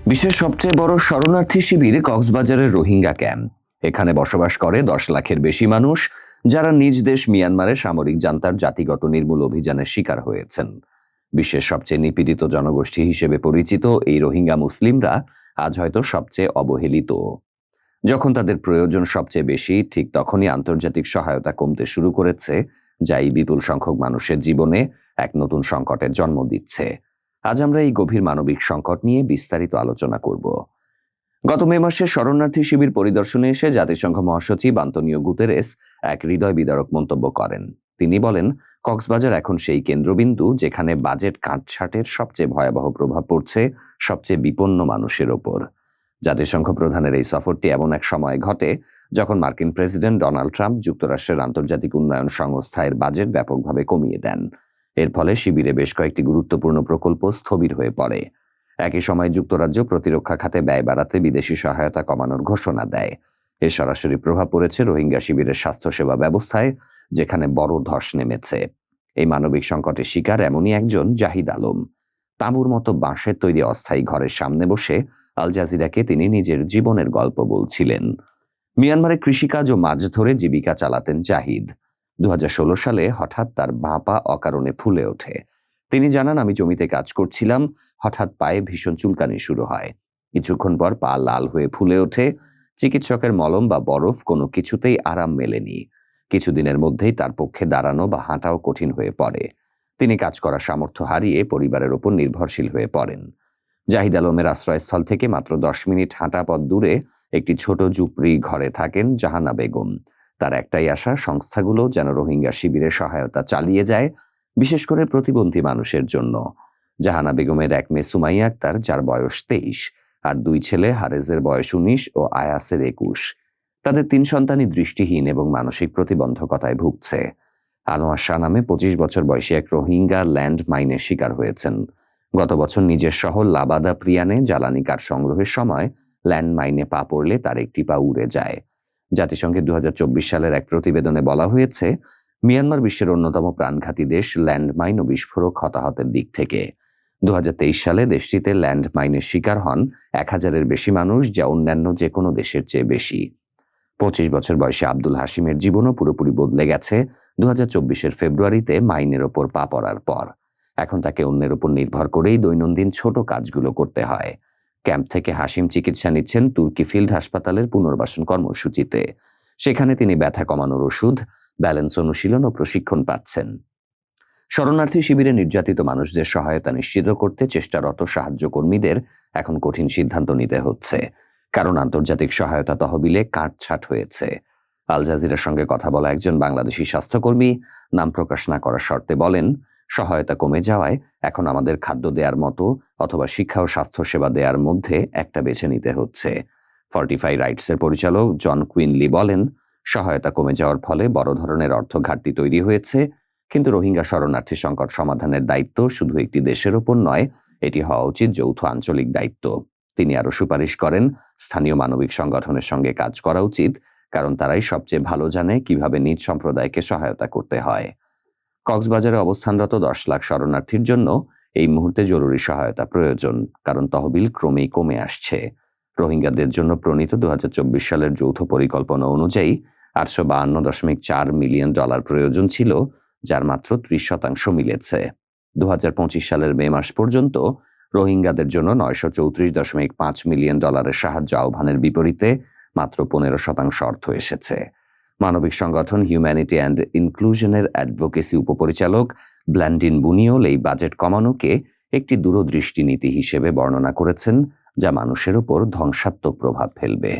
বিশ্বের সবচেয়ে বড় শরণার্থী শিবির কক্সবাজারের রোহিঙ্গা ক্যাম্প। এখানে বসবাস করে 10 লাখের বেশি মানুষ, যারা নিজ দেশ মিয়ানমারের সামরিক জান্তার জাতিগত নির্মূল অভিযানের শিকার হয়েছেন। বিশ্বের সবচেয়ে নিপীড়িত জনগোষ্ঠী হিসেবে পরিচিত এই রোহিঙ্গা মুসলিমরা আজ হয়তো সবচেয়ে অবহেলিত। যখন তাদের প্রয়োজন সবচেয়ে বেশি, ঠিক তখনই আন্তর্জাতিক সহায়তা কমতে শুরু করেছে, যা এই বিপুল সংখ্যক মানুষের জীবনে এক নতুন সংকটের জন্ম দিচ্ছে। আজ আমরা এই গভীর মানবিক সংকট নিয়ে বিস্তারিত আলোচনা করব। গত মে মাসে শরণার্থী শিবির পরিদর্শনে এসে জাতিসংঘ মহাসচিব আন্তোনিও গুতেরেস এক হৃদয় বিদারক মন্তব্য করেন। তিনি বলেন, কক্সবাজার এখন সেই কেন্দ্রবিন্দু যেখানে বাজেট কাটছাঁটের সবচেয়ে ভয়াবহ প্রভাব পড়ছে সবচেয়ে বিপন্ন মানুষের ওপর। জাতিসংঘ প্রধানের এই সফরটি এমন এক সময় ঘটে যখন মার্কিন প্রেসিডেন্ট ডোনাল্ড ট্রাম্প যুক্তরাষ্ট্রের আন্তর্জাতিক উন্নয়ন সংস্থা এর বাজেট ব্যাপকভাবে কমিয়ে দেন। এর ফলে শিবিরে বেশ কয়েকটি গুরুত্বপূর্ণ প্রকল্প স্থবির হয়ে পড়ে। একই সময় যুক্তরাজ্য প্রতিরক্ষা খাতে ব্যয় বাড়াতে বিদেশি সহায়তা কমানোর ঘোষণা দেয়। এর সরাসরি প্রভাব পড়েছে রোহিঙ্গা শিবিরের স্বাস্থ্যসেবা ব্যবস্থায়, যেখানে বড় ধস নেমেছে। এই মানবিক সংকটের শিকার এমনই একজন জাহিদ আলম। তাঁবুর মতো বাঁশের তৈরি অস্থায়ী ঘরের সামনে বসে আল জাজিরাকে তিনি নিজের জীবনের গল্প বলছিলেন। মিয়ানমারে কৃষিকাজ ও মাছ ধরে জীবিকা চালাতেন জাহিদ। 2016 সালে হঠাৎ তার বাঁ পা অকারণে ফুলে ওঠে। তিনি জানান, আমি জমিতে কাজ করছিলাম, হঠাৎ পায়ে ভীষণ চুলকানি শুরু হয়। কিছুক্ষণ পর পা লাল হয়ে ফুলে ওঠে। চিকিৎসকের মলম বা বরফ কোনো কিছুতেই আরাম মেলেনি। কিছুদিনের মধ্যেই তার পক্ষে দাঁড়ানো বা হাঁটাও কঠিন হয়ে পড়ে। তিনি কাজ করার সামর্থ্য হারিয়ে পরিবারের ওপর নির্ভরশীল হয়ে পড়েন। জাহিদ আলমের আশ্রয়স্থল থেকে মাত্র 10 মিনিট হাঁটা পথ দূরে একটি ছোট ঝুপড়ি ঘরে থাকেন জাহানা বেগম। তার একটাই আশা, সংস্থাগুলো যেন রোহিঙ্গা শিবিরের সহায়তা চালিয়ে যায়, বিশেষ করে প্রতিবন্ধী মানুষের জন্য। জাহানা বেগমের এক মেয়ে সুমাইয়া আক্তার, যার বয়স 23, আর 2 ছেলে, হারেজের বয়স 19 ও আয়াসের 21। তাদের 3 সন্তানই দৃষ্টিহীন এবং মানসিক প্রতিবন্ধকতায় ভুগছে। আনোয়ার শাহ নামে 25 বছর বয়সী এক রোহিঙ্গা ল্যান্ড মাইনের শিকার হয়েছেন। গত বছর নিজের শহর লাবাদা প্রিয়ানে জ্বালানি কাঠ সংগ্রহের সময় ল্যান্ড মাইনে পা পড়লে তার একটি পা উড়ে যায়। জাতিসংঘের 2024 সালের এক প্রতিবেদনে বলা হয়েছে, মিয়ানমার বিশ্বের অন্যতম প্রাণঘাতী দেশ ল্যান্ড মাইন ও বিস্ফোরক হতাহতের দিক থেকে। 2023 সালে দেশটিতে ল্যান্ড মাইনের শিকার হন 1000-এর বেশি মানুষ, যা অন্যান্য যে কোনো দেশের চেয়ে বেশি। 25 বছর বয়সী আব্দুল হাশিমের জীবনও পুরোপুরি বদলে গেছে 2024-এর ফেব্রুয়ারিতে মাইনের ওপর পা পড়ার পর। এখন তাকে অন্যের উপর নির্ভর করেই দৈনন্দিন ছোট কাজগুলো করতে হয়। ক্যাম্প থেকে হাশিম চিকিৎসা নিচ্ছেন তুর্কি ফিল্ড হাসপাতালের পুনর্বাসন কর্মসূচিতে। সেখানে তিনি ব্যথা কমানোর ওষুধ, ব্যালেন্স অনুশীলন ও প্রশিক্ষণ পাচ্ছেন। শরণার্থী শিবিরে নির্যাতিত মানুষদের সহায়তা নিশ্চিত করতে চেষ্টারত সাহায্য কর্মীদের এখন কঠিন সিদ্ধান্ত নিতে হচ্ছে, কারণ আন্তর্জাতিক সহায়তা তহবিলে কাটছাঁট হয়েছে। আল জাজিরার সঙ্গে কথা বলা একজন বাংলাদেশি স্বাস্থ্যকর্মী নাম প্রকাশ না করার শর্তে বলেন, সহায়তা কমে যাওয়ায় এখন আমাদের খাদ্য দেওয়ার মতো অথবা শিক্ষা ও স্বাস্থ্যসেবা দেওয়ার মধ্যে একটা বেছে নিতে হচ্ছে। ফর্টিফাই রাইটসের পরিচালক জন কুইনলি বলেন, সহায়তা কমে যাওয়ার ফলে বড় ধরনের অর্থ ঘাটতি তৈরি হয়েছে, কিন্তু রোহিঙ্গা শরণার্থী সংকট সমাধানের দায়িত্ব শুধু একটি দেশের ওপর নয়, এটি হওয়া উচিত যৌথ আঞ্চলিক দায়িত্ব। তিনি আরও সুপারিশ করেন, স্থানীয় মানবিক সংগঠনের সঙ্গে কাজ করা উচিত, কারণ তারাই সবচেয়ে ভালো জানে কিভাবে নিজ সম্প্রদায়কে সহায়তা করতে হয়। কক্সবাজারে অবস্থানরত 10 লাখ শরণার্থীর জন্য এই মুহূর্তে জরুরি সহায়তা প্রয়োজন, কারণ তহবিল ক্রমেই কমে আসছে। রোহিঙ্গাদের জন্য প্রণীত 2024 সালের যৌথ পরিকল্পনা অনুযায়ী $852.4 মিলিয়ন প্রয়োজন ছিল, যার মাত্র 30% মিলেছে। 2025 সালের মে মাস পর্যন্ত রোহিঙ্গাদের জন্য $934.5 মিলিয়ন সাহায্য আহ্বানের বিপরীতে মাত্র 15% অর্থ এসেছে। মানবিক সংগঠন হিউম্যানিটি অ্যান্ড ইনক্লুশনের অ্যাডভোকেসি উপপরিচালক ব্ল্যান্ডিন বুনিওল এই বাজেট কমানোকে একটি দূরদৃষ্টি নীতি হিসেবে বর্ণনা করেছেন, যা মানুষের উপর ধ্বংসাত্মক প্রভাব ফেলবে।